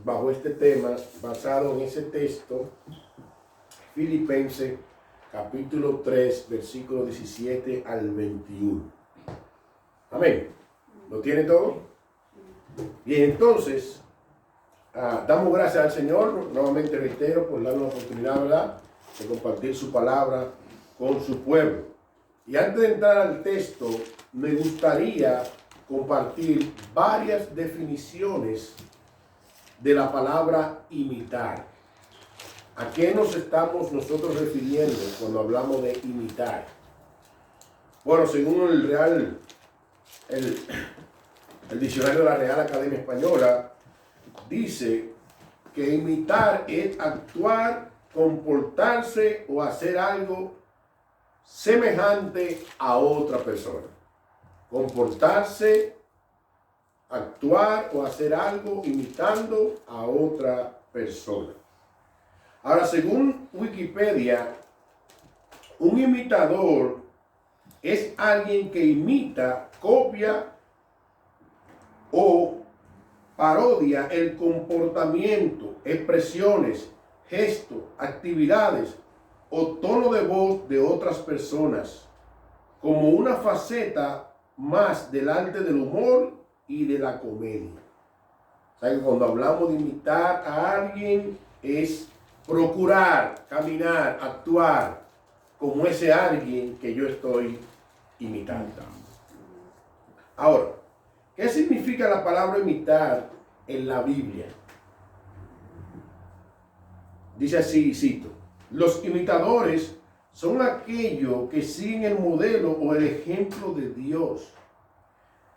bajo este tema, basado en ese texto, Filipenses capítulo 3, versículo 17 al 21. Amén. ¿Lo tiene todo? Bien, entonces, damos gracias al Señor, nuevamente reitero, por darnos la oportunidad, ¿verdad?, de compartir su palabra con su pueblo. Y antes de entrar al texto, me gustaría compartir varias definiciones de la palabra imitar. ¿A qué nos estamos nosotros refiriendo cuando hablamos de imitar? Bueno, según el diccionario de la Real Academia Española, dice que imitar es actuar, comportarse o hacer algo semejante a otra persona. Comportarse, actuar o hacer algo imitando a otra persona. Ahora, según Wikipedia, un imitador es alguien que imita, copia o parodia el comportamiento, expresiones, gestos, actividades o tono de voz de otras personas, como una faceta más del arte del humor y de la comedia. O sea que cuando hablamos de imitar a alguien es procurar, caminar, actuar como ese alguien que yo estoy imitando. Ahora, ¿qué significa la palabra imitar en la Biblia? Dice así, cito: los imitadores son aquellos que siguen el modelo o el ejemplo de Dios.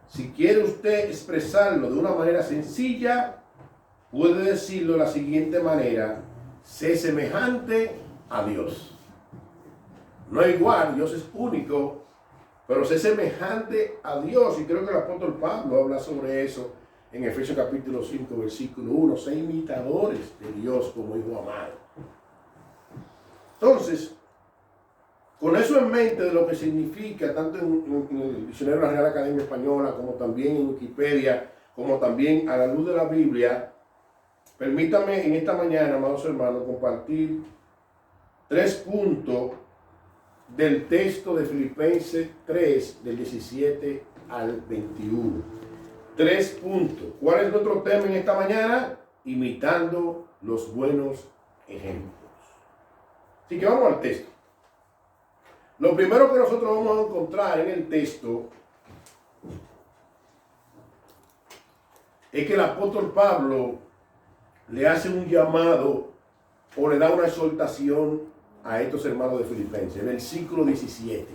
Si quiere usted expresarlo de una manera sencilla, puede decirlo de la siguiente manera: sé semejante a Dios. No es igual, Dios es único, pero sé semejante a Dios. Y creo que el apóstol Pablo habla sobre eso en Efesios capítulo 5, versículo 1. Sé imitadores de Dios como hijo amado. Entonces, con eso en mente de lo que significa, tanto en el diccionario de la Real Academia Española, como también en Wikipedia, como también a la luz de la Biblia, permítame en esta mañana, amados hermanos, compartir 3 puntos del texto de Filipenses 3, del 17 al 21. 3 puntos. ¿Cuál es nuestro tema en esta mañana? Imitando los buenos ejemplos. Así que vamos al texto. Lo primero que nosotros vamos a encontrar en el texto es que el apóstol Pablo le hace un llamado o le da una exhortación a estos hermanos de Filipenses. Versículo 17.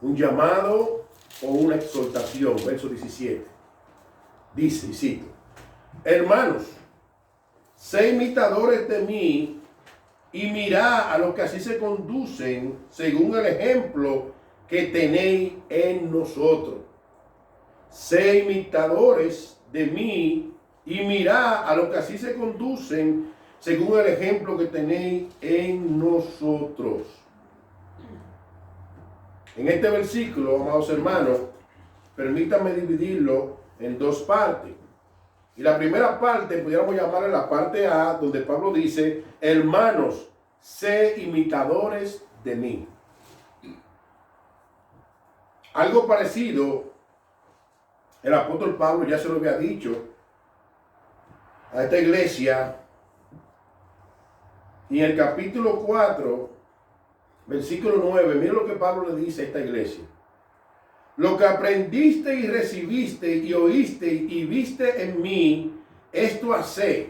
Un llamado o una exhortación. Verso 17. Dice, y cito: hermanos, sé imitadores de mí y mirad a los que así se conducen según el ejemplo que tenéis en nosotros. Sé imitadores de mí y mirad a los que así se conducen según el ejemplo que tenéis en nosotros. En este versículo, amados hermanos, permítanme dividirlo en 2 partes. Y la primera parte, pudiéramos llamarla la parte A, donde Pablo dice: hermanos, sé imitadores de mí. Algo parecido, el apóstol Pablo ya se lo había dicho a esta iglesia. Y en el capítulo 4, versículo 9, miren lo que Pablo le dice a esta iglesia: lo que aprendiste y recibiste y oíste y viste en mí, esto haced,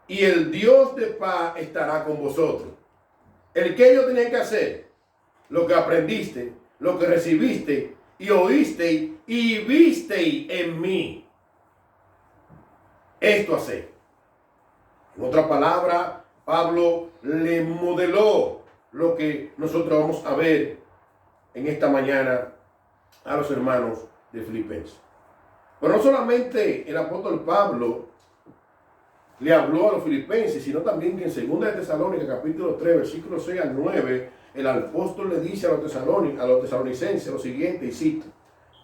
y el Dios de paz estará con vosotros. ¿El que ellos tenían que hacer? Lo que aprendiste, lo que recibiste y oíste y viste en mí, esto haced. En otra palabra, Pablo le modeló lo que nosotros vamos a ver en esta mañana a los hermanos de Filipenses. Pero no solamente el apóstol Pablo le habló a los filipenses, sino también que en 2 de Tesalónica, capítulo 3, versículos 6 al 9, el apóstol le dice a los tesalonicenses lo siguiente, y cito,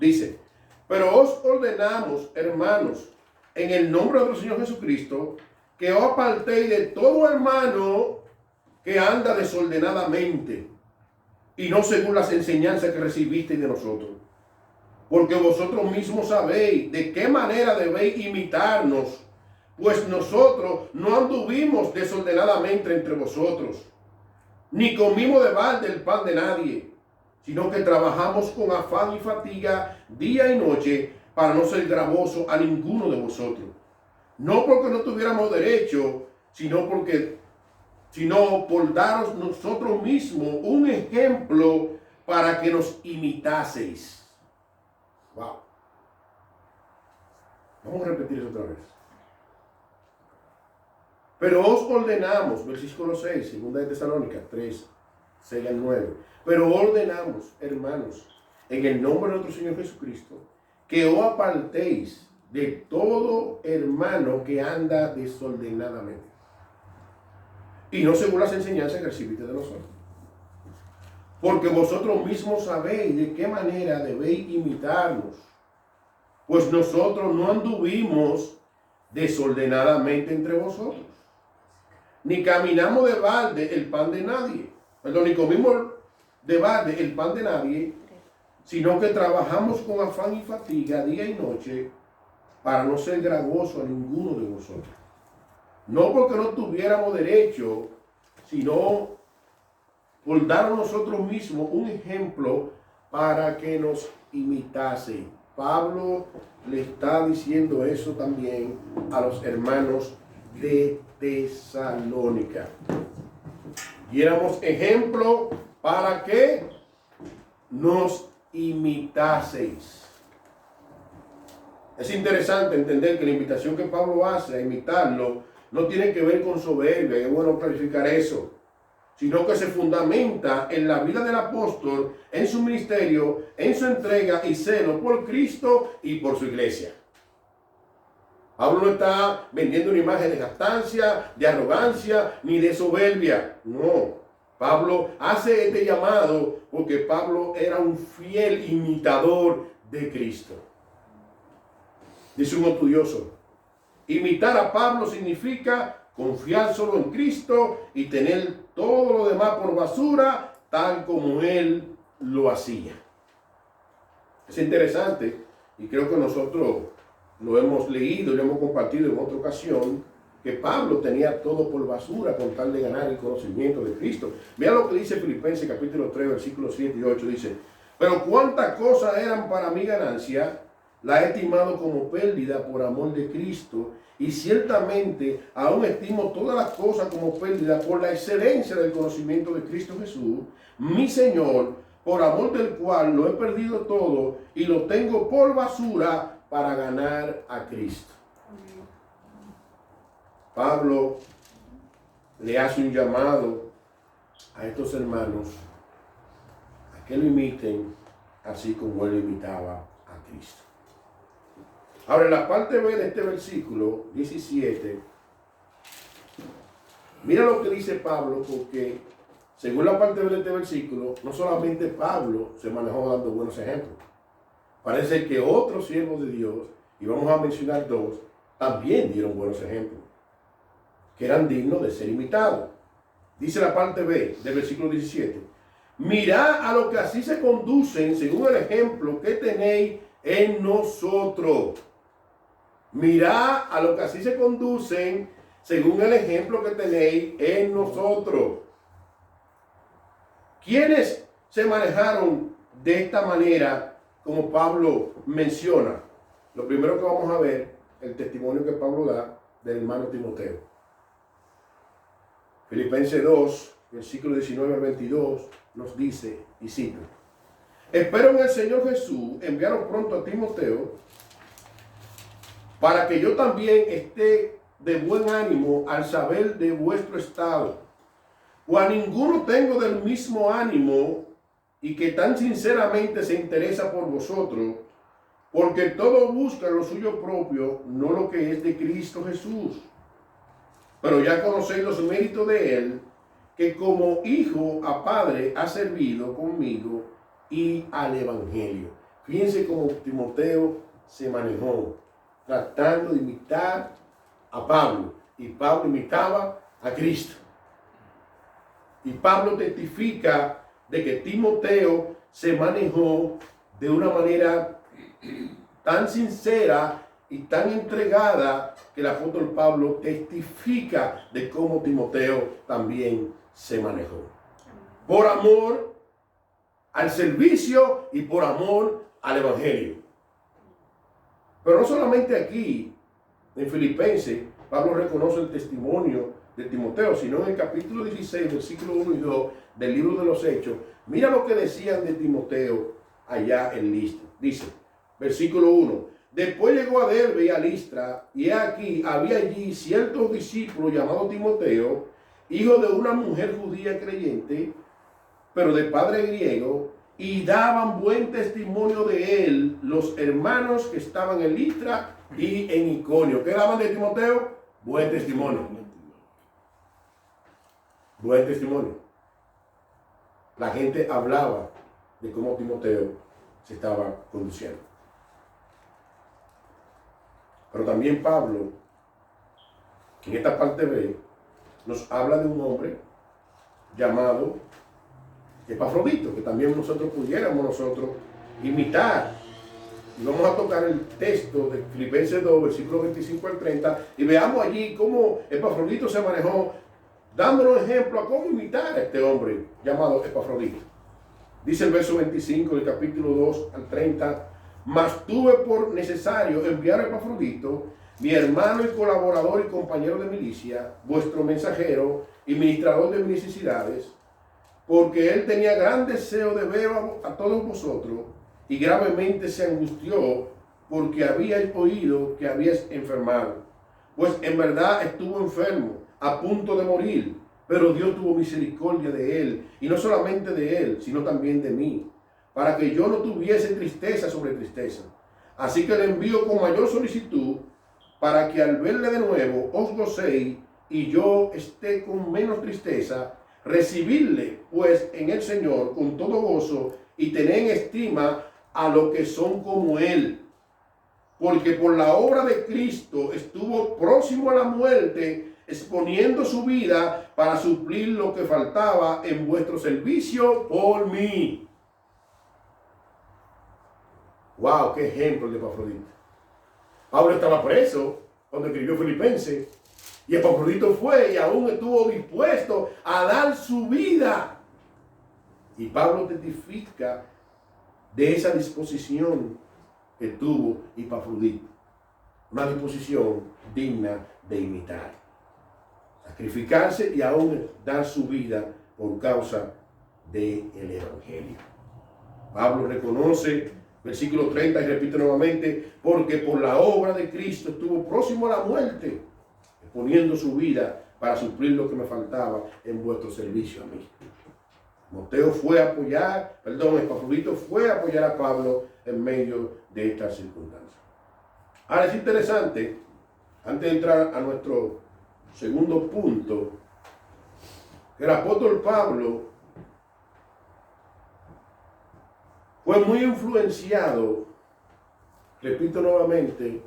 dice: pero os ordenamos, hermanos, en el nombre de nuestro Señor Jesucristo, que os apartéis de todo hermano que anda desordenadamente y no según las enseñanzas que recibisteis de nosotros. Porque vosotros mismos sabéis de qué manera debéis imitarnos, pues nosotros no anduvimos desordenadamente entre vosotros, ni comimos de balde el pan de nadie, sino que trabajamos con afán y fatiga día y noche para no ser gravoso a ninguno de vosotros. No porque no tuviéramos derecho, sino por daros nosotros mismos un ejemplo para que nos imitaseis. Wow. Vamos a repetir eso otra vez. Pero os ordenamos, versículo 6, segunda de Tesalónica 3, 6 al 9. Pero ordenamos, hermanos, en el nombre de nuestro Señor Jesucristo, que os apartéis de todo hermano que anda desordenadamente, y no según las enseñanzas que recibiste de nosotros. Porque vosotros mismos sabéis de qué manera debéis imitarnos, pues nosotros no anduvimos desordenadamente entre vosotros, ni caminamos de balde el pan de nadie, ni comimos de balde el pan de nadie, sino que trabajamos con afán y fatiga día y noche para no ser gravoso a ninguno de vosotros. No porque no tuviéramos derecho, sino por dar a nosotros mismos un ejemplo para que nos imitase. Pablo le está diciendo eso también a los hermanos de Tesalónica. Y éramos ejemplo para que nos imitaseis. Es interesante entender que la invitación que Pablo hace a imitarlo no tiene que ver con soberbia, es bueno clarificar eso, sino que se fundamenta en la vida del apóstol, en su ministerio, en su entrega y celo por Cristo y por su iglesia. Pablo no está vendiendo una imagen de jactancia, de arrogancia, ni de soberbia. No. Pablo hace este llamado porque Pablo era un fiel imitador de Cristo. Dice un estudioso, imitar a Pablo significa confiar solo en Cristo y tener todo lo demás por basura, tal como él lo hacía. Es interesante, y creo que nosotros lo hemos leído y lo hemos compartido en otra ocasión, que Pablo tenía todo por basura con tal de ganar el conocimiento de Cristo. Vean lo que dice Filipenses capítulo 3, versículos 7 y 8, dice, pero cuántas cosas eran para mi ganancia, la he estimado como pérdida por amor de Cristo, y ciertamente aún estimo todas las cosas como pérdida por la excelencia del conocimiento de Cristo Jesús, mi Señor, por amor del cual lo he perdido todo y lo tengo por basura para ganar a Cristo. Pablo le hace un llamado a estos hermanos a que lo imiten así como él imitaba a Cristo. Ahora, en la parte B de este versículo 17, mira lo que dice Pablo, porque según la parte B de este versículo, no solamente Pablo se manejó dando buenos ejemplos. Parece que otros siervos de Dios, y vamos a mencionar dos, también dieron buenos ejemplos, que eran dignos de ser imitados. Dice la parte B del versículo 17, mirad a lo que así se conducen según el ejemplo que tenéis en nosotros. Mirad a lo que así se conducen según el ejemplo que tenéis en nosotros. ¿Quiénes se manejaron de esta manera como Pablo menciona? Lo primero que vamos a ver, el testimonio que Pablo da del hermano Timoteo. Filipenses 2, versículo 19 al 22, nos dice, y cito, espero en el Señor Jesús enviaros pronto a Timoteo, para que yo también esté de buen ánimo al saber de vuestro estado. O a ninguno tengo del mismo ánimo y que tan sinceramente se interesa por vosotros, porque todo busca lo suyo propio, no lo que es de Cristo Jesús. Pero ya conocéis los méritos de él, que como hijo a padre ha servido conmigo y al evangelio. Fíjense cómo Timoteo se manejó. tratando de imitar a Pablo. Y Pablo imitaba a Cristo. Y Pablo testifica de que Timoteo se manejó de una manera tan sincera y tan entregada que el apóstol Pablo testifica de cómo Timoteo también se manejó. Por amor al servicio y por amor al evangelio. Pero no solamente aquí, en Filipenses, Pablo reconoce el testimonio de Timoteo, sino en el capítulo 16, versículos 1 y 2 del libro de los Hechos. Mira lo que decían de Timoteo allá en Listra. Dice, versículo 1. Después llegó a Derbe y a Listra, y aquí había allí ciertos discípulos llamados Timoteo, hijo de una mujer judía creyente, pero de padre griego, y daban buen testimonio de él los hermanos que estaban en Listra y en Iconio. ¿Qué daban de Timoteo? Buen testimonio. Buen testimonio. La gente hablaba de cómo Timoteo se estaba conduciendo. Pero también Pablo, en esta parte B, nos habla de un hombre llamado Epafrodito, que también nosotros pudiéramos imitar. Y vamos a tocar el texto de Filipenses 2, versículos 25 al 30, y veamos allí cómo Epafrodito se manejó, dándonos ejemplo a cómo imitar a este hombre llamado Epafrodito. Dice el verso 25 del capítulo 2 al 30, mas tuve por necesario enviar a Epafrodito, mi hermano y colaborador y compañero de milicia, vuestro mensajero y ministrador de mis necesidades, porque él tenía gran deseo de ver a todos vosotros y gravemente se angustió porque había oído que habías enfermado. Pues en verdad estuvo enfermo, a punto de morir, pero Dios tuvo misericordia de él, y no solamente de él, sino también de mí, para que yo no tuviese tristeza sobre tristeza. Así que le envío con mayor solicitud, para que al verle de nuevo os gocéis y yo esté con menos tristeza, recibirle pues en el Señor con todo gozo y tener en estima a los que son como él, porque por la obra de Cristo estuvo próximo a la muerte, exponiendo su vida para suplir lo que faltaba en vuestro servicio por mí. Wow, qué ejemplo de Epafrodito. Pablo estaba preso cuando escribió Filipenses, y Epafrodito fue y aún estuvo dispuesto a dar su vida. Y Pablo testifica de esa disposición que tuvo Epafrodito. Una disposición digna de imitar. Sacrificarse y aún dar su vida por causa del Evangelio. Pablo reconoce, versículo 30, y repite nuevamente, porque por la obra de Cristo estuvo próximo a la muerte, poniendo su vida para suplir lo que me faltaba en vuestro servicio a mí. Epafrodito fue a apoyar a Pablo en medio de estas circunstancias. Ahora es interesante, antes de entrar a nuestro segundo punto, que el apóstol Pablo fue muy influenciado, repito nuevamente,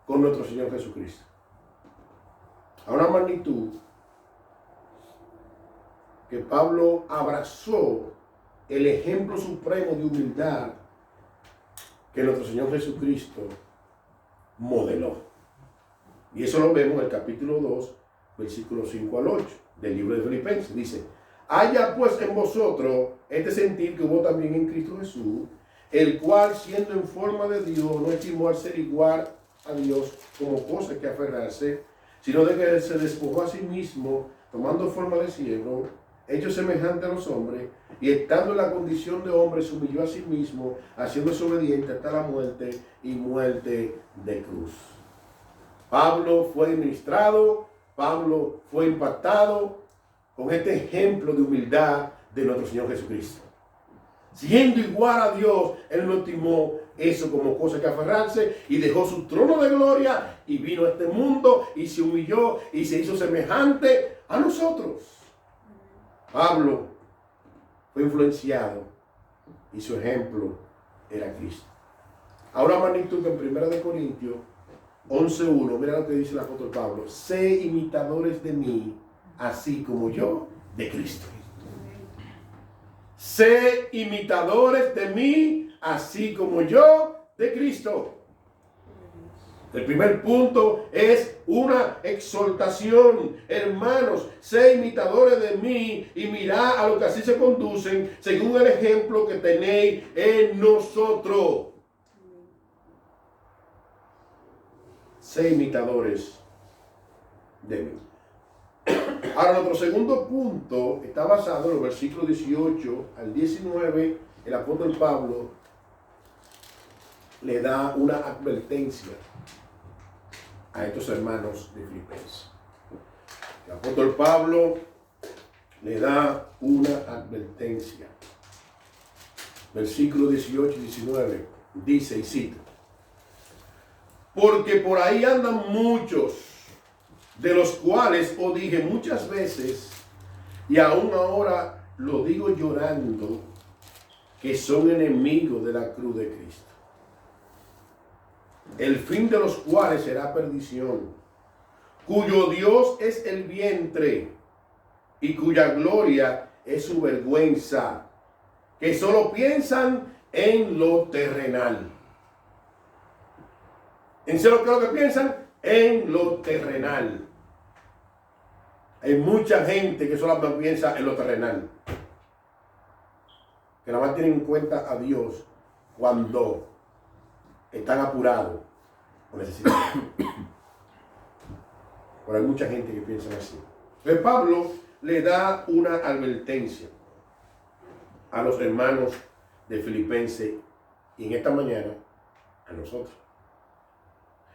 con nuestro Señor Jesucristo. A una magnitud que Pablo abrazó el ejemplo supremo de humildad que nuestro Señor Jesucristo modeló. Y eso lo vemos en el capítulo 2, versículos 5 al 8 del libro de Filipenses. Dice, haya pues en vosotros este sentir que hubo también en Cristo Jesús, el cual siendo en forma de Dios no estimó al ser igual a Dios como cosa que aferrarse, sino de que él se despojó a sí mismo, tomando forma de siervo, hecho semejante a los hombres, y estando en la condición de hombre, se humilló a sí mismo, haciéndose obediente hasta la muerte y muerte de cruz. Pablo fue ministrado, Pablo fue impactado con este ejemplo de humildad de nuestro Señor Jesucristo. Siendo igual a Dios, él no estimó eso como cosa que aferrarse y dejó su trono de gloria y vino a este mundo y se humilló y se hizo semejante a nosotros. Pablo fue influenciado y su ejemplo era Cristo. Ahora magnitud que en 1 Corintios 11:1, mira lo que dice el apóstol Pablo: sé imitadores de mí, así como yo de Cristo. Sé imitadores de mí, así como yo de Cristo. El primer punto es una exhortación. Hermanos, sé imitadores de mí y mirad a lo que así se conducen, según el ejemplo que tenéis en nosotros. Sé imitadores de mí. Ahora, nuestro segundo punto está basado en los versículos 18 al 19. El apóstol Pablo le da una advertencia a estos hermanos de Filipenses. El apóstol Pablo le da una advertencia. Versículos 18 y 19 dice, y cito: porque por ahí andan muchos, de los cuales os dije muchas veces, y aún ahora lo digo llorando, que son enemigos de la cruz de Cristo, el fin de los cuales será perdición, cuyo Dios es el vientre, y cuya gloria es su vergüenza, que solo piensan en lo terrenal. ¿En serio qué es lo que piensan? En lo terrenal. Hay mucha gente que solamente piensa en lo terrenal, que nada más tienen en cuenta a Dios cuando están apurados o necesitan. Pero hay mucha gente que piensa así. Entonces Pablo le da una advertencia a los hermanos de Filipenses y en esta mañana a nosotros.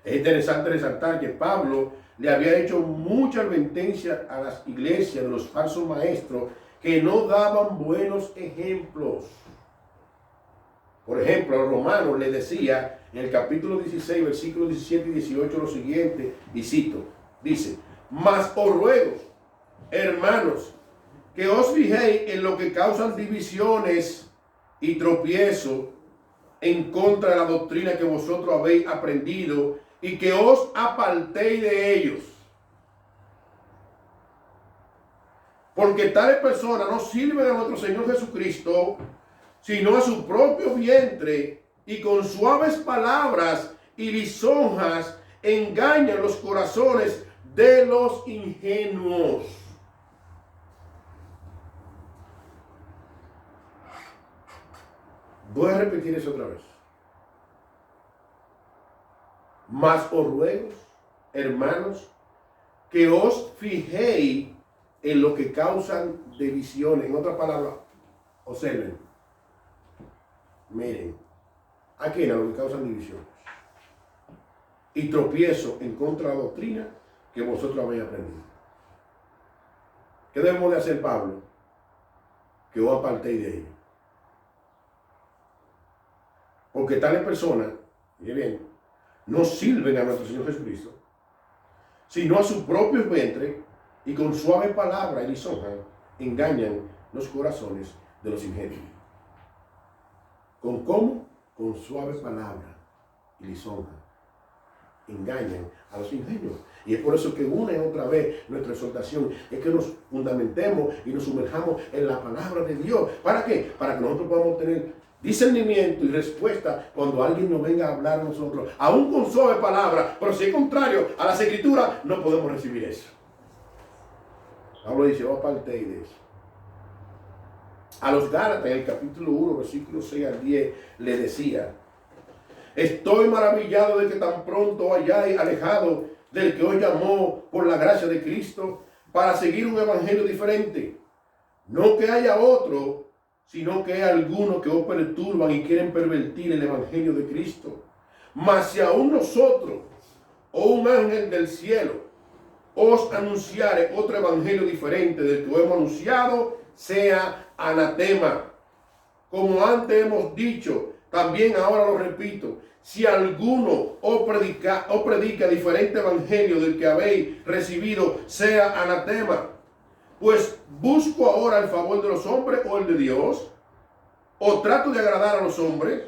Es interesante resaltar que Pablo le había hecho mucha advertencia a las iglesias de los falsos maestros que no daban buenos ejemplos. Por ejemplo, a los romanos les decía en el capítulo 16, versículos 17 y 18 lo siguiente, y cito, dice: mas os ruego, hermanos, que os fijéis en lo que causan divisiones y tropiezo en contra de la doctrina que vosotros habéis aprendido, y que os apartéis de ellos. Porque tales personas no sirven a nuestro Señor Jesucristo, sino a su propio vientre, y con suaves palabras y lisonjas engañan los corazones de los ingenuos. Voy a repetir eso otra vez. Mas os ruego, hermanos, que os fijéis en lo que causan divisiones. En otras palabras, observen. Miren, aquí en lo que causan divisiones y tropiezo en contra de la doctrina que vosotros habéis aprendido. ¿Qué debemos de hacer, Pablo? Que os apartéis de ellos. Porque tales personas, miren bien, no sirven a nuestro Señor Jesucristo, sino a su propio vientre, y con suave palabra y lisonja engañan los corazones de los ingenuos. ¿Con cómo? Con suave palabra y lisonja engañan a los ingenuos. Y es por eso que una y otra vez nuestra exhortación es que nos fundamentemos y nos sumerjamos en la palabra de Dios. ¿Para qué? Para que nosotros podamos tener discernimiento y respuesta cuando alguien nos venga a hablar a nosotros, aún con suave palabra, pero si es contrario a las escrituras, no podemos recibir eso. Pablo dice: oh, apartéis de eso. A los Gálatas, en el capítulo 1, versículos 6 al 10, le decía: estoy maravillado de que tan pronto hayáis alejado del que os llamó por la gracia de Cristo para seguir un evangelio diferente. No que haya otro, sino que hay algunos que os perturban y quieren pervertir el evangelio de Cristo. Mas si aún nosotros, o un ángel del cielo, os anunciare otro evangelio diferente del que os hemos anunciado, sea anatema. Como antes hemos dicho, también ahora lo repito: si alguno os predica diferente evangelio del que habéis recibido, sea anatema. Pues busco ahora el favor de los hombres o el de Dios, o trato de agradar a los hombres.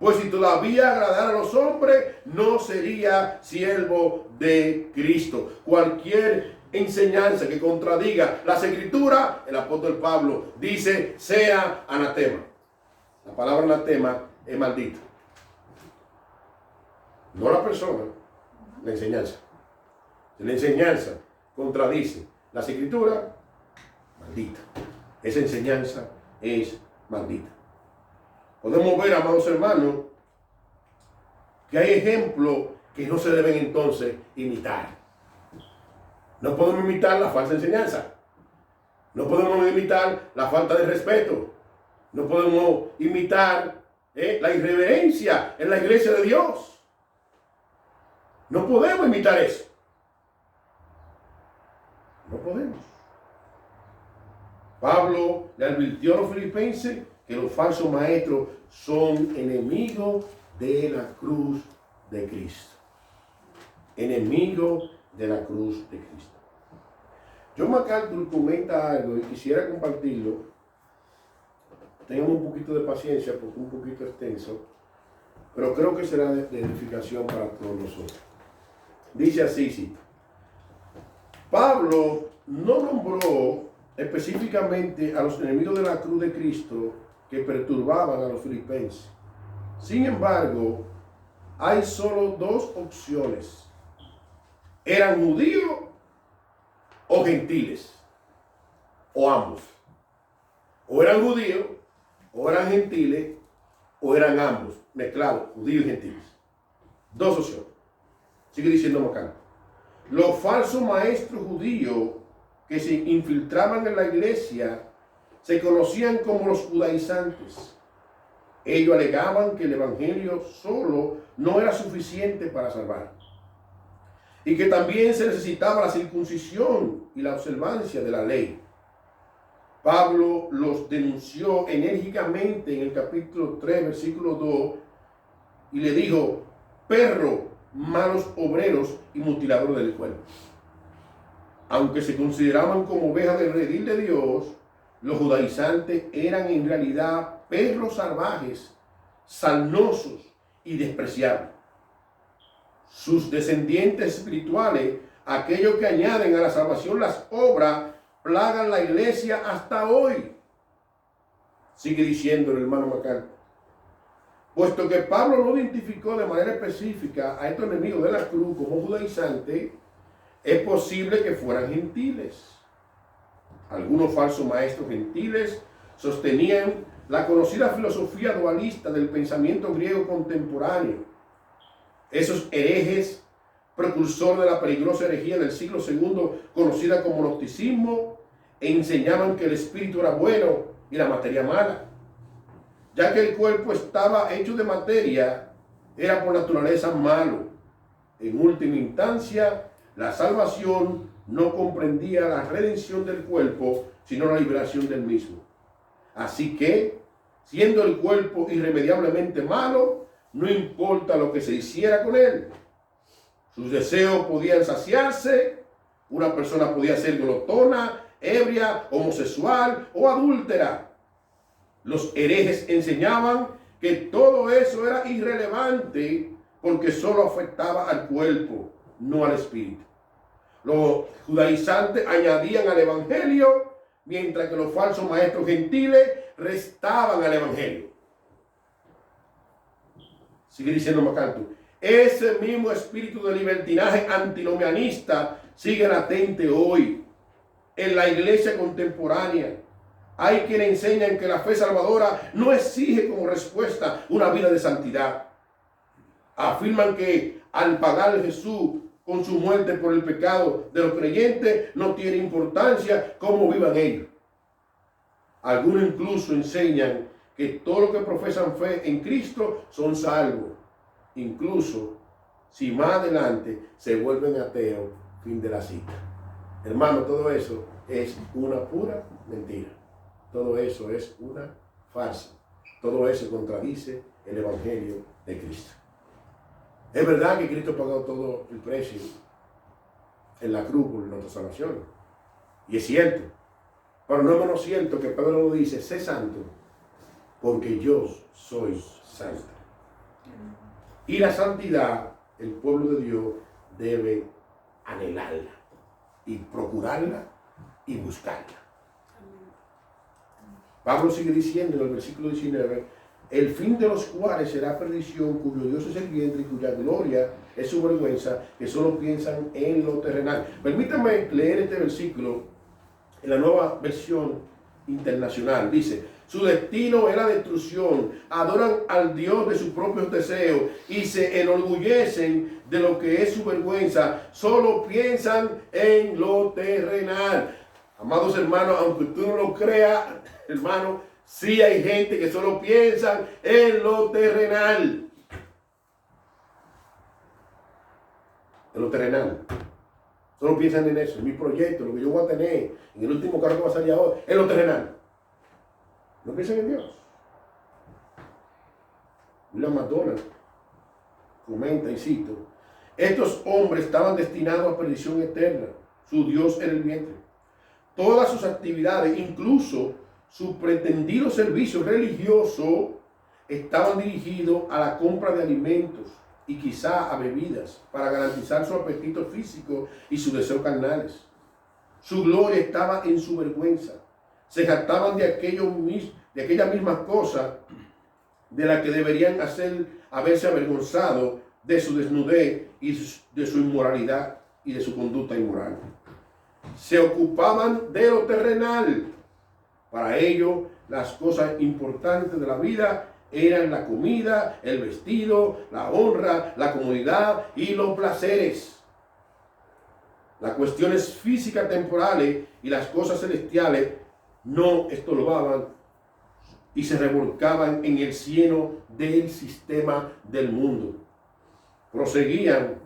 Pues si todavía agradara a los hombres, no sería siervo de Cristo. Cualquier enseñanza que contradiga las Escrituras, el apóstol Pablo dice, sea anatema. La palabra anatema es maldito. No la persona, la enseñanza. Si la enseñanza contradice las Escrituras, maldita. Esa enseñanza es maldita. Podemos ver, amados hermanos, que hay ejemplos que no se deben entonces imitar. No podemos imitar la falsa enseñanza. No podemos imitar la falta de respeto. No podemos imitar la irreverencia en la iglesia de Dios. No podemos imitar eso. No podemos. Pablo le advirtió a los filipenses que los falsos maestros son enemigos de la cruz de Cristo. Enemigos de la cruz de Cristo. John MacArthur comenta algo y quisiera compartirlo. Tengamos un poquito de paciencia porque es un poquito extenso, pero creo que será de edificación para todos nosotros. Dice así, sí. Pablo no nombró específicamente a los enemigos de la cruz de Cristo que perturbaban a los filipenses. Sin embargo, hay solo dos opciones. ¿Eran judíos o gentiles? O ambos. O eran judíos, o eran gentiles, o eran ambos, mezclados, judíos y gentiles. Dos opciones. Sigue diciendo Macán. Los falsos maestros judíos que se infiltraban en la iglesia se conocían como los judaizantes. Ellos alegaban que el evangelio solo no era suficiente para salvar y que también se necesitaba la circuncisión y la observancia de la ley. Pablo los denunció enérgicamente en el capítulo 3, versículo 2, y le dijo: perro, malos obreros y mutiladores del cuerpo. Aunque se consideraban como ovejas del redil de Dios, los judaizantes eran en realidad perros salvajes, sarnosos y despreciables. Sus descendientes espirituales, aquellos que añaden a la salvación las obras, plagan la iglesia hasta hoy. Sigue diciendo el hermano Macán. Puesto que Pablo no identificó de manera específica a estos enemigos de la cruz como judaizantes, es posible que fueran gentiles. Algunos falsos maestros gentiles sostenían la conocida filosofía dualista del pensamiento griego contemporáneo. Esos herejes, precursor de la peligrosa herejía del siglo II, conocida como gnosticismo, enseñaban que el espíritu era bueno y la materia mala. Ya que el cuerpo estaba hecho de materia, era por naturaleza malo. En última instancia, la salvación no comprendía la redención del cuerpo, sino la liberación del mismo. Así que, siendo el cuerpo irremediablemente malo, no importa lo que se hiciera con él. Sus deseos podían saciarse, una persona podía ser glotona, ebria, homosexual o adúltera. Los herejes enseñaban que todo eso era irrelevante porque solo afectaba al cuerpo, no al espíritu. Los judaizantes añadían al evangelio, mientras que los falsos maestros gentiles restaban al evangelio. Sigue diciendo MacArthur. Ese mismo espíritu de libertinaje antinomianista sigue latente hoy en la iglesia contemporánea. Hay quienes enseñan que la fe salvadora no exige como respuesta una vida de santidad. Afirman que al pagar Jesús con su muerte por el pecado de los creyentes, no tiene importancia cómo vivan ellos. Algunos incluso enseñan que todos los que profesan fe en Cristo son salvos, incluso si más adelante se vuelven ateos. Fin de la cita. Hermano, todo eso es una pura mentira. Todo eso es una farsa. Todo eso contradice el evangelio de Cristo. Es verdad que Cristo pagó todo el precio en la cruz por nuestra salvación. Y es cierto. Pero no es menos cierto que Pedro lo dice: sé santo, porque yo soy santo. Y la santidad, el pueblo de Dios debe anhelarla y procurarla y buscarla. Pablo sigue diciendo en el versículo 19, el fin de los cuales será perdición, cuyo Dios es el vientre y cuya gloria es su vergüenza, que solo piensan en lo terrenal. Permítanme leer este versículo en la Nueva Versión Internacional. Dice, su destino es la destrucción, adoran al Dios de sus propios deseos y se enorgullecen de lo que es su vergüenza, solo piensan en lo terrenal. Amados hermanos, aunque tú no lo creas, hermano, sí hay gente que solo piensa en lo terrenal. En lo terrenal. Solo piensan en eso, en mi proyecto, lo que yo voy a tener, en el último carro que va a salir ahora, en lo terrenal. No piensan en Dios. William McDonald comenta y cito, estos hombres estaban destinados a perdición eterna. Su Dios era el vientre. Todas sus actividades, incluso su pretendido servicio religioso, estaban dirigidos a la compra de alimentos y quizá a bebidas para garantizar su apetito físico y sus deseos carnales. Su gloria estaba en su vergüenza. Se jactaban de aquella misma cosa de la que deberían haberse avergonzado de su desnudez y de su inmoralidad y de su conducta inmoral. Se ocupaban de lo terrenal. Para ellos, las cosas importantes de la vida eran la comida, el vestido, la honra, la comodidad y los placeres. Las cuestiones físicas temporales y las cosas celestiales no estorbaban y se revolcaban en el cieno del sistema del mundo. Proseguían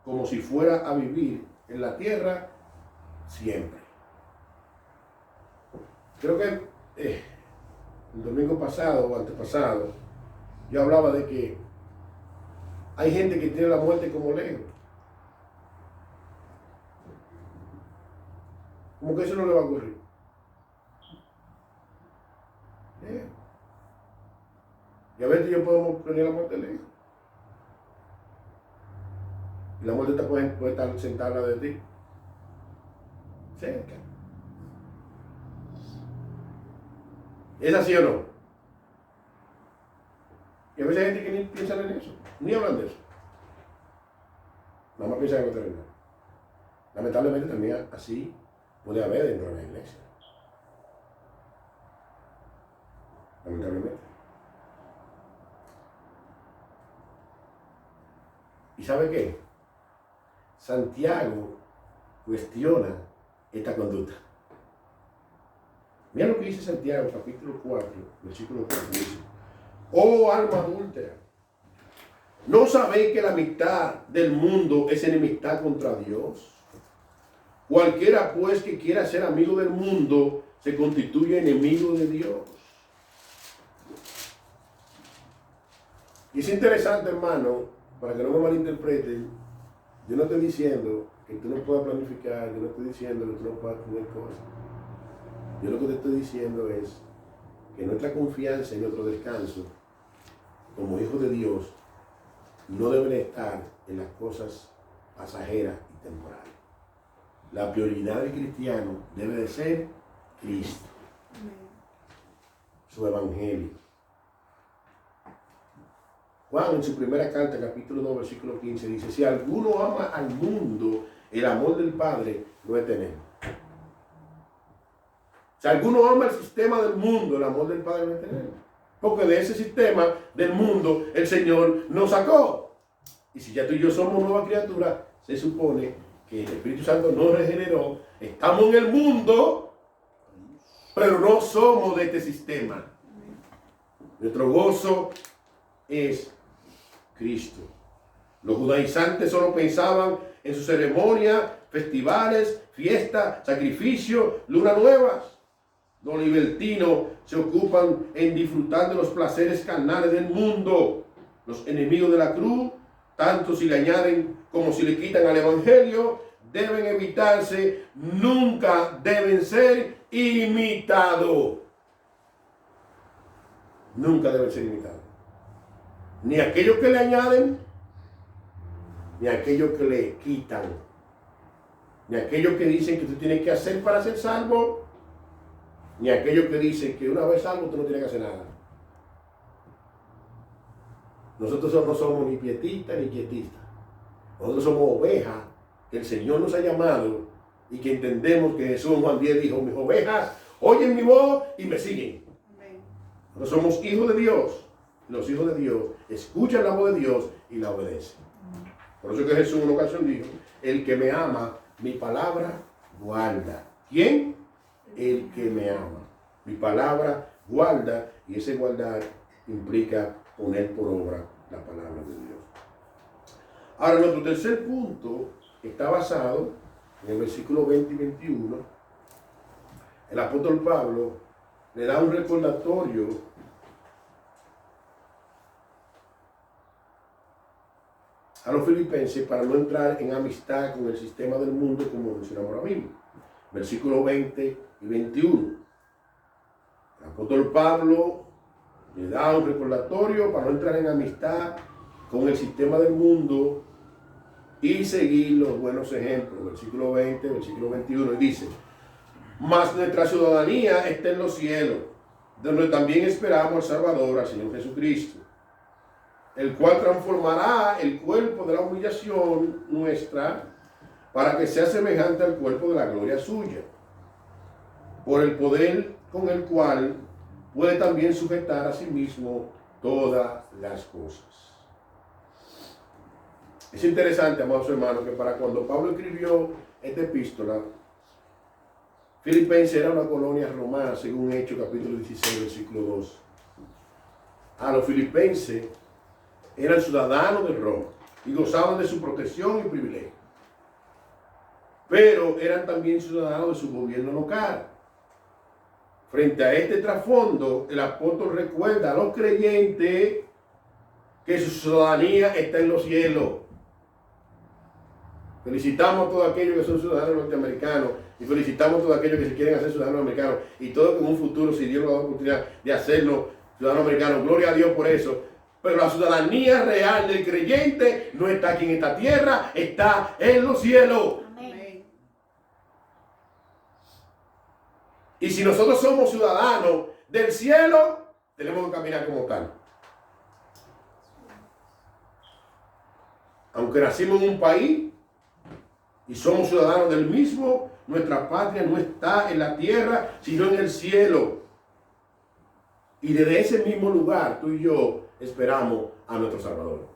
como si fuera a vivir en la tierra siempre. Creo que el domingo pasado o antepasado yo hablaba de que hay gente que tiene la muerte como lejos. Como que eso no le va a ocurrir. Y a veces yo podemos tener la muerte lejos. Y la muerte puede estar sentada de ti. Cerca. ¿Es así o no? Y a veces hay gente que ni piensa en eso, ni hablan de eso. Nada más piensan en lo terrenal. Lamentablemente también así puede haber dentro de la iglesia. Lamentablemente. ¿Y sabe qué? Santiago cuestiona esta conducta. Mira lo que dice Santiago, capítulo 4, versículo 4, dice, oh alma adúltera, ¿no sabéis que la mitad del mundo es enemistad contra Dios? Cualquiera pues que quiera ser amigo del mundo se constituye enemigo de Dios. Y es interesante, hermano, para que no me malinterpreten, yo no estoy diciendo que tú no puedas planificar, yo no estoy diciendo que tú no puedas tener cosas. Yo lo que te estoy diciendo es que nuestra confianza y nuestro descanso como hijos de Dios no deben estar en las cosas pasajeras y temporales. La prioridad del cristiano debe de ser Cristo, su evangelio. Juan en su primera carta, capítulo 2, versículo 15, dice, si alguno ama al mundo, el amor del Padre no es tener. Si alguno ama el sistema del mundo, el amor del Padre no es tener. Porque de ese sistema del mundo el Señor nos sacó. Y si ya tú y yo somos nueva criatura, se supone que el Espíritu Santo nos regeneró. Estamos en el mundo, pero no somos de este sistema. Nuestro gozo es Cristo. Los judaizantes solo pensaban en sus ceremonias, festivales, fiestas, sacrificios, lunas nuevas. Los libertinos se ocupan en disfrutar de los placeres carnales del mundo. Los enemigos de la cruz, tanto si le añaden como si le quitan al evangelio, deben evitarse, nunca deben ser imitados. Nunca deben ser imitados. Ni aquellos que le añaden, ni aquellos que le quitan, ni aquellos que dicen que tú tienes que hacer para ser salvo, ni aquellos que dicen que una vez salvo tú no tienes que hacer nada. Nosotros no somos ni pietistas ni quietistas. Nosotros somos ovejas que el Señor nos ha llamado y que entendemos que Jesús en Juan 10 dijo: mis ovejas oyen mi voz y me siguen. Amén. Nosotros somos hijos de Dios. Los hijos de Dios escuchan la voz de Dios y la obedecen. Por eso que Jesús en una ocasión dijo: el que me ama, mi palabra guarda. ¿Quién? El que me ama. Mi palabra guarda, y ese guardar implica poner por obra la palabra de Dios. Ahora, nuestro tercer punto está basado en el versículo 20 y 21. El apóstol Pablo le da un recordatorio a los filipenses para no entrar en amistad con el sistema del mundo, como mencionamos ahora mismo. Versículos 20 y 21. El apóstol Pablo le da un recordatorio para no entrar en amistad con el sistema del mundo y seguir los buenos ejemplos. Versículo 20, versículo 21, y dice: mas nuestra ciudadanía está en los cielos, donde también esperamos al Salvador, al Señor Jesucristo, el cual transformará el cuerpo de la humillación nuestra para que sea semejante al cuerpo de la gloria suya, por el poder con el cual puede también sujetar a sí mismo todas las cosas. Es interesante, amados hermanos, que para cuando Pablo escribió esta epístola, Filipenses era una colonia romana, según Hechos capítulo 16, versículo 2. Los filipenses eran ciudadanos de Roma y gozaban de su protección y privilegio, pero eran también ciudadanos de su gobierno local. Frente a este trasfondo, el apóstol recuerda a los creyentes que su ciudadanía está en los cielos. Felicitamos a todos aquellos que son ciudadanos norteamericanos y felicitamos a todos aquellos que se quieren hacer ciudadanos americanos, y todos que en un futuro, si Dios nos da la oportunidad de hacernos ciudadanos americanos, gloria a Dios por eso. Pero la ciudadanía real del creyente no está aquí en esta tierra, está en los cielos. Amén. Y si nosotros somos ciudadanos del cielo, tenemos que caminar como tal. Aunque nacimos en un país y somos ciudadanos del mismo, nuestra patria no está en la tierra, sino en el cielo. Y desde ese mismo lugar, tú y yo esperamos a nuestro Salvador.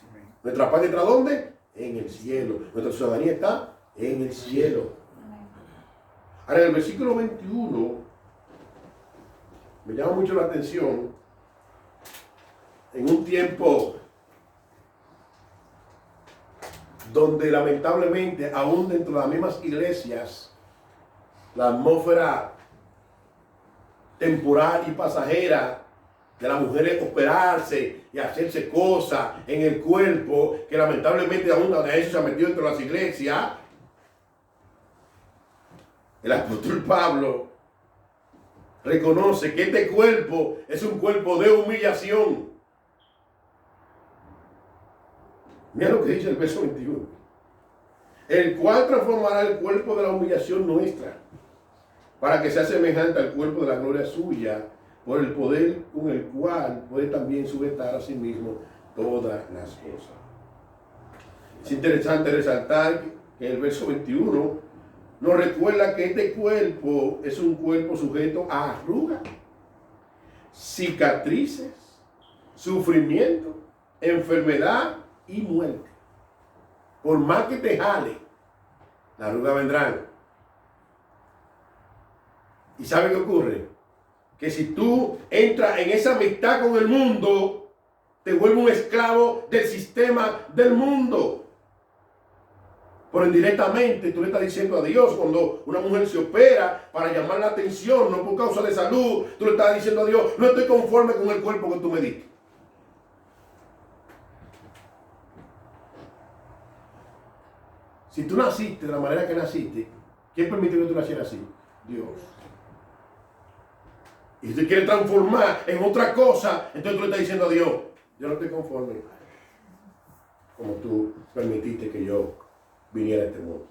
Amén. ¿Nuestra patria está dónde? En el cielo. Nuestra ciudadanía está en el cielo. Amén. Ahora, en el versículo 21, me llama mucho la atención, en un tiempo donde lamentablemente, aún dentro de las mismas iglesias, la atmósfera temporal y pasajera de las mujeres operarse y hacerse cosas en el cuerpo, que lamentablemente aún de eso se ha metido dentro de las iglesias, el apóstol Pablo reconoce que este cuerpo es un cuerpo de humillación. Mira lo que dice el verso 21. El cual transformará el cuerpo de la humillación nuestra, para que sea semejante al cuerpo de la gloria suya, por el poder con el cual puede también sujetar a sí mismo todas las cosas. Es interesante resaltar que el verso 21 nos recuerda que este cuerpo es un cuerpo sujeto a arrugas, cicatrices, sufrimiento, enfermedad y muerte. Por más que te jale, las arrugas vendrán. ¿Y sabe qué ocurre? Que si tú entras en esa amistad con el mundo, te vuelves un esclavo del sistema del mundo. Pero indirectamente tú le estás diciendo a Dios, cuando una mujer se opera para llamar la atención, no por causa de salud, tú le estás diciendo a Dios: no estoy conforme con el cuerpo que tú me diste. Si tú naciste de la manera que naciste, ¿quién permitió que tú nacieras así? Dios. Y si tú quieres transformar en otra cosa, entonces tú le estás diciendo a Dios: yo no estoy conforme como tú permitiste que yo viniera a este mundo.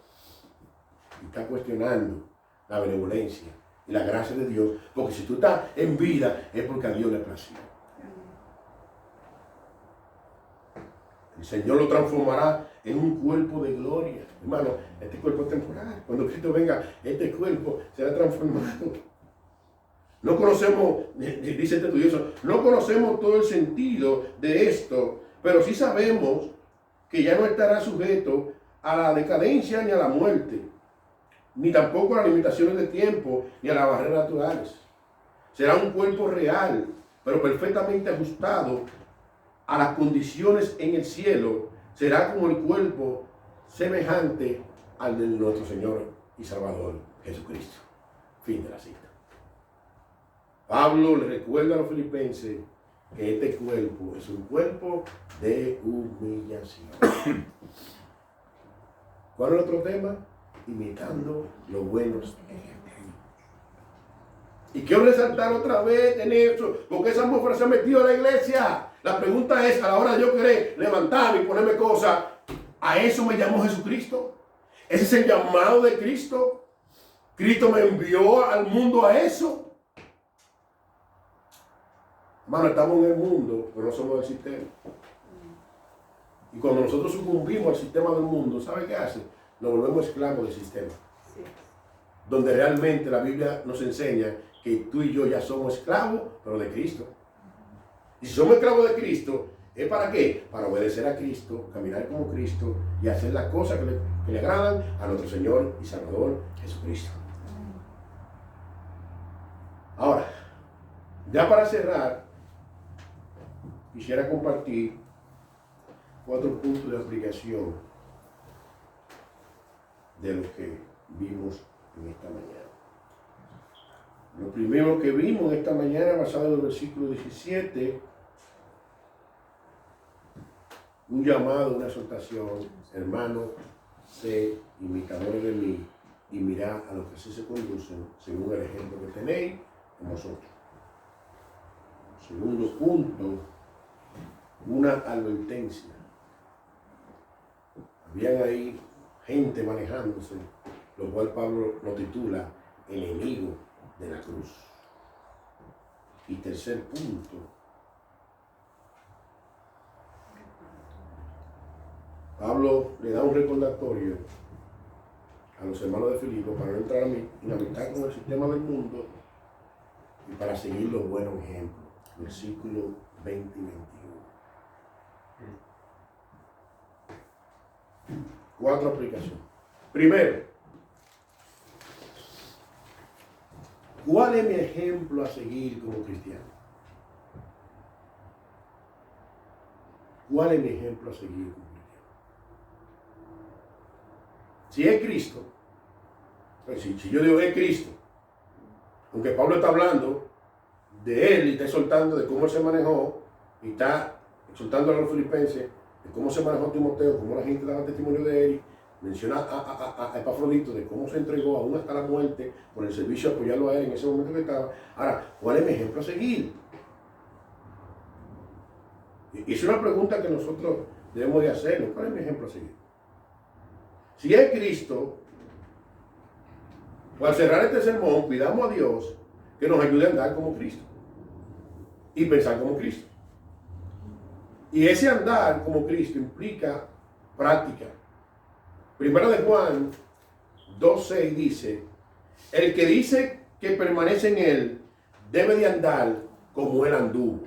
Y está cuestionando la benevolencia y la gracia de Dios, porque si tú estás en vida es porque a Dios le plació. El Señor lo transformará en un cuerpo de gloria. Hermano, este cuerpo es temporal. Cuando Cristo venga, este cuerpo será transformado. No conocemos, dice este estudioso, no conocemos todo el sentido de esto, pero sí sabemos que ya no estará sujeto a la decadencia ni a la muerte, ni tampoco a las limitaciones de tiempo, ni a las barreras naturales. Será un cuerpo real, pero perfectamente ajustado a las condiciones en el cielo. Será como el cuerpo semejante al de nuestro Señor y Salvador Jesucristo. Fin de la cita. Pablo le recuerda a los filipenses que este cuerpo es un cuerpo de humillación. ¿Cuál es el otro tema? Imitando los buenos ejemplos. Y quiero resaltar otra vez en eso, porque esa atmósfera se ha metido en la iglesia. La pregunta es, a la hora de yo querer levantarme y ponerme cosas, ¿a eso me llamó Jesucristo? ¿Ese es el llamado de Cristo? ¿Cristo me envió al mundo a eso? Hermano, estamos en el mundo, pero no somos del sistema. Y cuando nosotros sucumbimos al sistema del mundo, ¿sabe qué hace? Nos volvemos esclavos del sistema. Sí. Donde realmente la Biblia nos enseña que tú y yo ya somos esclavos, pero de Cristo. Y si somos esclavos de Cristo, ¿es para qué? Para obedecer a Cristo, caminar como Cristo y hacer las cosas que le agradan a nuestro Señor y Salvador Jesucristo. Ahora, ya para cerrar, quisiera compartir 4 puntos de aplicación de lo que vimos en esta mañana. Lo primero que vimos esta mañana, basado en el versículo 17, un llamado, una exhortación: hermanos, sé imitadores de mí y mirad a los que así se conducen según el ejemplo que tenéis en vosotros. Segundo punto, una advertencia. Habían ahí gente manejándose, lo cual Pablo lo titula enemigo de la cruz. Y tercer punto, Pablo le da un recordatorio a los hermanos de Filipo para no entrar en amistad con el sistema del mundo y para seguir los buenos ejemplos. Versículos 20 y 21. 4 aplicaciones. Primero, ¿cuál es mi ejemplo a seguir como cristiano? ¿Cuál es mi ejemplo a seguir como cristiano? Si es Cristo, pues si yo digo es Cristo, aunque Pablo está hablando de él y está exhortando de cómo él se manejó, y está exhortando a los filipenses de cómo se manejó Timoteo, cómo la gente daba testimonio de él, menciona a Epafrodito de cómo se entregó aún hasta la muerte por el servicio de apoyarlo a él en ese momento que estaba. Ahora, ¿cuál es mi ejemplo a seguir? Y es una pregunta que nosotros debemos de hacernos. ¿Cuál es mi ejemplo a seguir? Si es Cristo, pues al cerrar este sermón, pidamos a Dios que nos ayude a andar como Cristo y pensar como Cristo. Y ese andar como Cristo implica práctica. Primera de Juan 2:6 dice: el que dice que permanece en él debe de andar como él anduvo.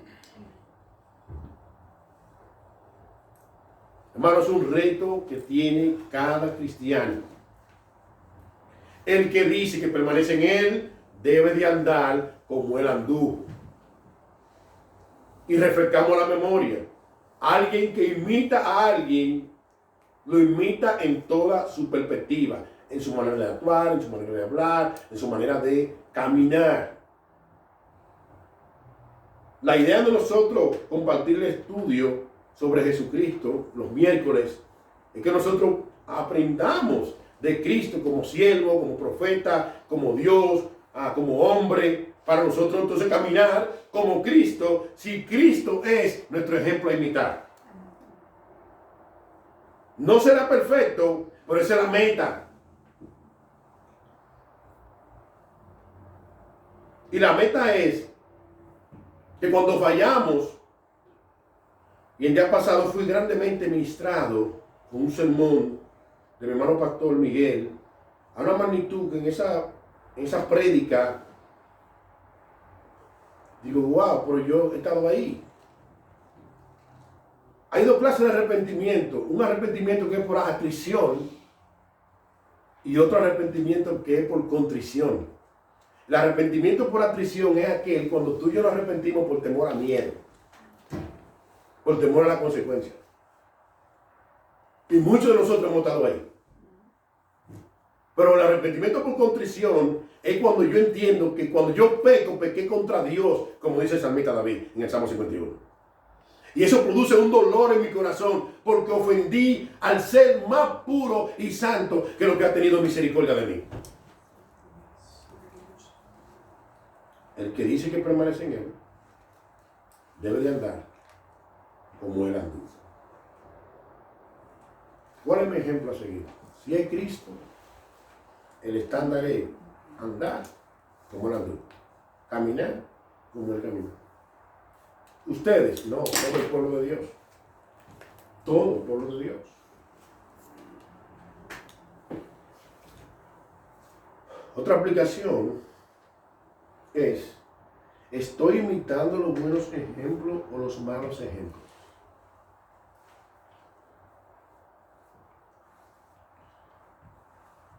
Hermano, es un reto que tiene cada cristiano. El que dice que permanece en él debe de andar como él anduvo. Y refrescamos la memoria. Alguien que imita a alguien, lo imita en toda su perspectiva, en su manera de actuar, en su manera de hablar, en su manera de caminar. La idea de nosotros compartir el estudio sobre Jesucristo los miércoles es que nosotros aprendamos de Cristo como siervo, como profeta, como Dios, como hombre, para nosotros entonces caminar como Cristo, si Cristo es nuestro ejemplo a imitar. No será perfecto, pero esa es la meta. Y la meta es que cuando fallamos, y el día pasado fui grandemente ministrado con un sermón de mi hermano pastor Miguel, a una magnitud que en esa prédica, digo, wow, pero yo he estado ahí. Hay dos clases de arrepentimiento. Un arrepentimiento que es por atrición y otro arrepentimiento que es por contrición. El arrepentimiento por atrición es aquel cuando tú y yo nos arrepentimos por temor a miedo, por temor a la consecuencia. Y muchos de nosotros hemos estado ahí. Pero el arrepentimiento por contrición es cuando yo entiendo que cuando yo pequé contra Dios, como dice el salmista David en el Salmo 51. Y eso produce un dolor en mi corazón porque ofendí al ser más puro y santo que lo que ha tenido misericordia de mí. El que dice que permanece en él debe de andar como él anduvo. ¿Cuál es mi ejemplo a seguir? Si es Cristo, el estándar es andar como él anduvo, caminar como él caminó. Ustedes, no, todo el pueblo de Dios. Todo el pueblo de Dios. Otra aplicación es, ¿estoy imitando los buenos ejemplos o los malos ejemplos?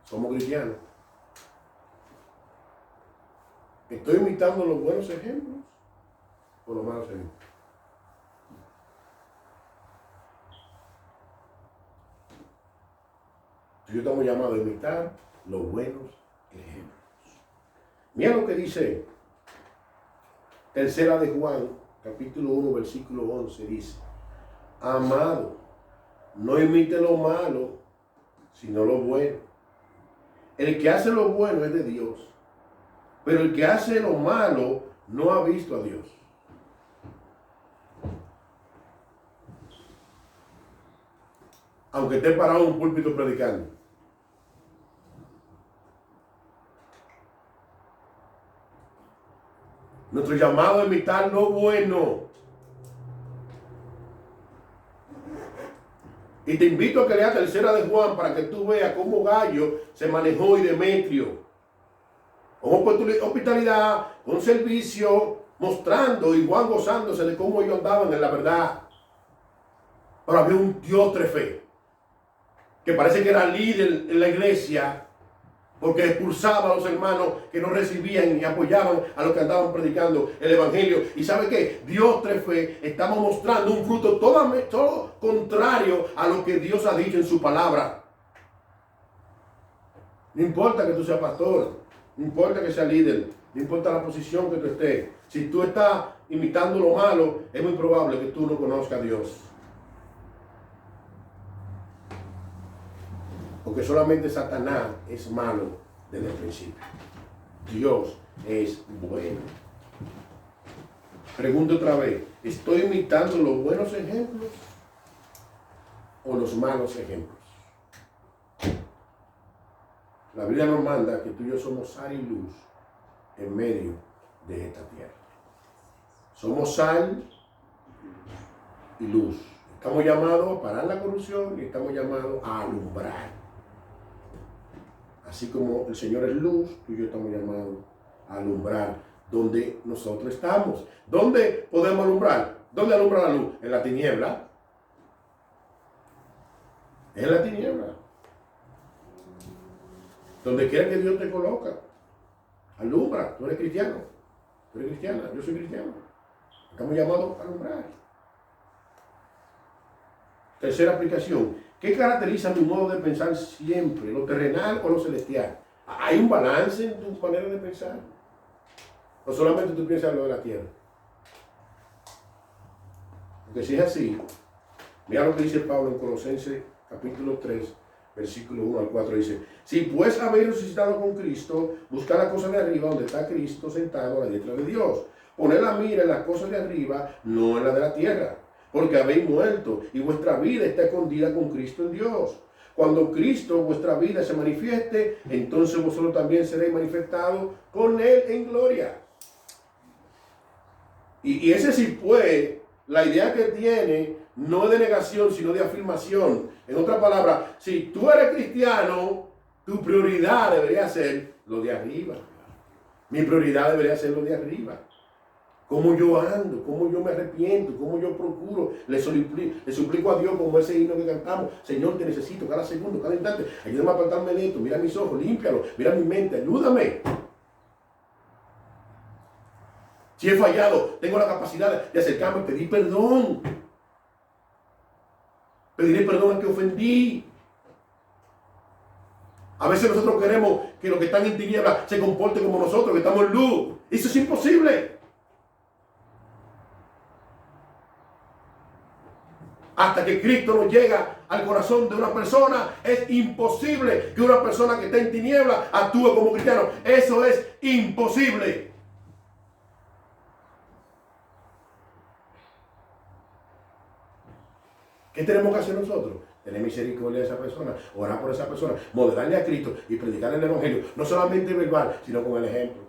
Somos cristianos. ¿Estoy imitando los buenos ejemplos o los malos ejemplos? Yo estamos llamados a imitar los buenos ejemplos. Mira lo que dice Tercera de Juan, capítulo 1, versículo 11, dice: amado, no imite lo malo, sino lo bueno. El que hace lo bueno es de Dios, pero el que hace lo malo no ha visto a Dios. Aunque esté parado en un púlpito predicando. Nuestro llamado es imitar lo bueno. Y te invito a que leas Tercera de Juan para que tú veas cómo Gallo se manejó y Demetrio. Con hospitalidad, con servicio, mostrando y Juan gozándose de cómo ellos andaban en la verdad. Pero había un Diótrefe que parece que era líder en la iglesia, porque expulsaba a los hermanos que no recibían y apoyaban a los que andaban predicando el evangelio. ¿Y sabe qué? Diótrefe estaba mostrando un fruto todo contrario a lo que Dios ha dicho en su palabra. No importa que tú seas pastor, no importa que seas líder, no importa la posición que tú estés. Si tú estás imitando lo malo, es muy probable que tú no conozcas a Dios. Porque solamente Satanás es malo desde el principio. Dios es bueno. Pregunto otra vez, ¿estoy imitando los buenos ejemplos o los malos ejemplos? La Biblia nos manda que tú y yo somos sal y luz en medio de esta tierra. Somos sal y luz. Estamos llamados a parar la corrupción y estamos llamados a alumbrar. Así como el Señor es luz, tú y yo estamos llamados a alumbrar donde nosotros estamos. ¿Dónde podemos alumbrar? ¿Dónde alumbra la luz? En la tiniebla. En la tiniebla. Donde quiera que Dios te coloca. Alumbra. Tú eres cristiano. Tú eres cristiana. Yo soy cristiano. Estamos llamados a alumbrar. Tercera aplicación. ¿Qué caracteriza mi modo de pensar siempre? ¿Lo terrenal o lo celestial? ¿Hay un balance en tu manera de pensar? ¿O solamente tú piensas en lo de la tierra? Porque si es así, mira lo que dice Pablo en Colosenses capítulo 3, versículo 1 al 4 dice: si pues habéis resucitado con Cristo, buscad las cosas de arriba, donde está Cristo sentado a la diestra de Dios. Poned la mira en las cosas de arriba, no en la de la tierra, porque habéis muerto y vuestra vida está escondida con Cristo en Dios. Cuando Cristo, vuestra vida, se manifieste, entonces vosotros también seréis manifestados con Él en gloria. Y ese sí pues, la idea que tiene no es de negación, sino de afirmación. En otras palabras, si tú eres cristiano, tu prioridad debería ser lo de arriba. Mi prioridad debería ser lo de arriba. Cómo yo ando, cómo yo me arrepiento, cómo yo procuro, le suplico a Dios como ese himno que cantamos: Señor, te necesito cada segundo, cada instante, ayúdame a apartarme de esto, mira mis ojos, límpialo, mira mi mente, ayúdame. Si he fallado, tengo la capacidad de acercarme y pedir perdón. Pediré perdón al que ofendí. A veces nosotros queremos que los que están en tinieblas se comporten como nosotros, que estamos en luz. Eso es imposible. Hasta que Cristo no llega al corazón de una persona, es imposible que una persona que está en tinieblas actúe como cristiano. Eso es imposible. ¿Qué tenemos que hacer nosotros? Tener misericordia de esa persona, orar por esa persona, modelarle a Cristo y predicarle el Evangelio, no solamente verbal, sino con el ejemplo.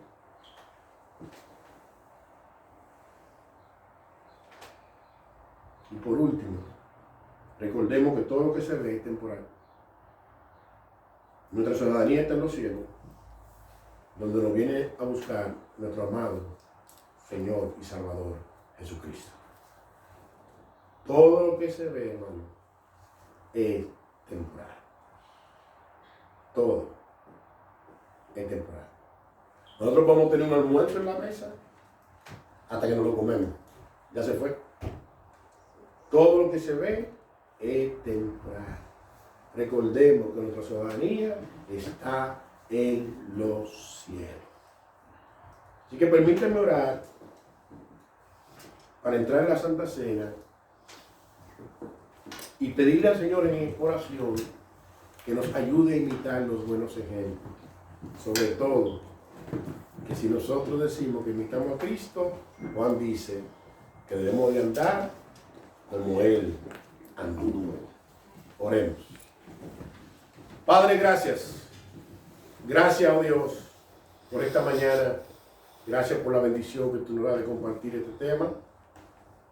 Y por último, recordemos que todo lo que se ve es temporal. Nuestra ciudadanía está en los cielos, donde nos viene a buscar nuestro amado Señor y Salvador Jesucristo. Todo lo que se ve, hermano, es temporal. Todo es temporal. Nosotros podemos tener un almuerzo en la mesa hasta que nos lo comemos. Ya se fue. Todo lo que se ve es temporal. Recordemos que nuestra ciudadanía está en los cielos. Así que permítanme orar para entrar en la Santa Cena y pedirle al Señor en oración que nos ayude a imitar los buenos ejemplos. Sobre todo, que si nosotros decimos que imitamos a Cristo, Juan dice que debemos de andar como Él anduvo. Oremos. Padre, gracias. Gracias, oh Dios, por esta mañana. Gracias por la bendición que tú nos das de compartir este tema.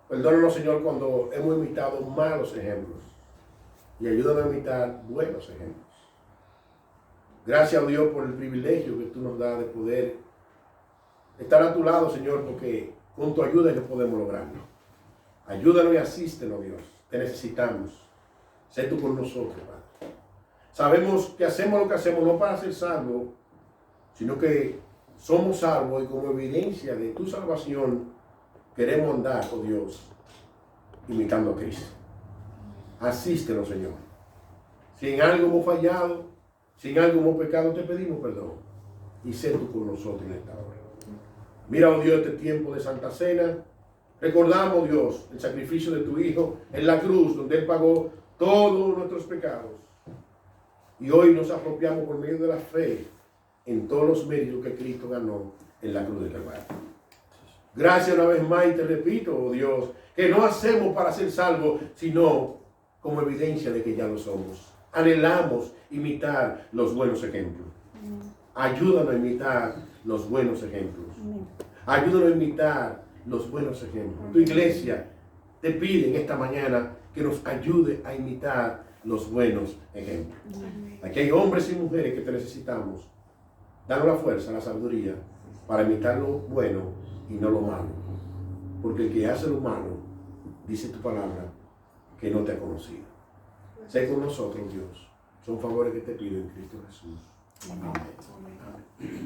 Perdónanos, Señor, cuando hemos imitado malos ejemplos, y ayúdanos a imitar buenos ejemplos. Gracias, oh Dios, por el privilegio que tú nos das de poder estar a tu lado, Señor, porque con tu ayuda es que podemos lograrlo. Ayúdanos y asístenos, Dios. Te necesitamos. Sé tú con nosotros, Padre. Sabemos que hacemos lo que hacemos no para ser salvos, sino que somos salvos y como evidencia de tu salvación queremos andar, oh Dios, imitando a Cristo. Asístenos, Señor. Si en algo hemos fallado, si en algo hemos pecado, te pedimos perdón. Y sé tú con nosotros en esta hora. Mira, oh Dios, este tiempo de Santa Cena. Recordamos, Dios, el sacrificio de tu Hijo en la cruz, donde Él pagó todos nuestros pecados. Y hoy nos apropiamos por medio de la fe en todos los méritos que Cristo ganó en la cruz del Calvario. Gracias una vez más y te repito, oh Dios, que no hacemos para ser salvos, sino como evidencia de que ya lo somos. Anhelamos imitar los buenos ejemplos. Ayúdanos a imitar los buenos ejemplos. Ayúdanos a imitar los buenos ejemplos. Tu iglesia te pide en esta mañana que nos ayude a imitar los buenos ejemplos. Aquí hay hombres y mujeres que te necesitamos. Danos la fuerza, la sabiduría para imitar lo bueno y no lo malo. Porque el que hace lo malo, dice tu palabra, que no te ha conocido. Sé con nosotros, Dios. Son favores que te pido en Cristo Jesús. Amén. Amén.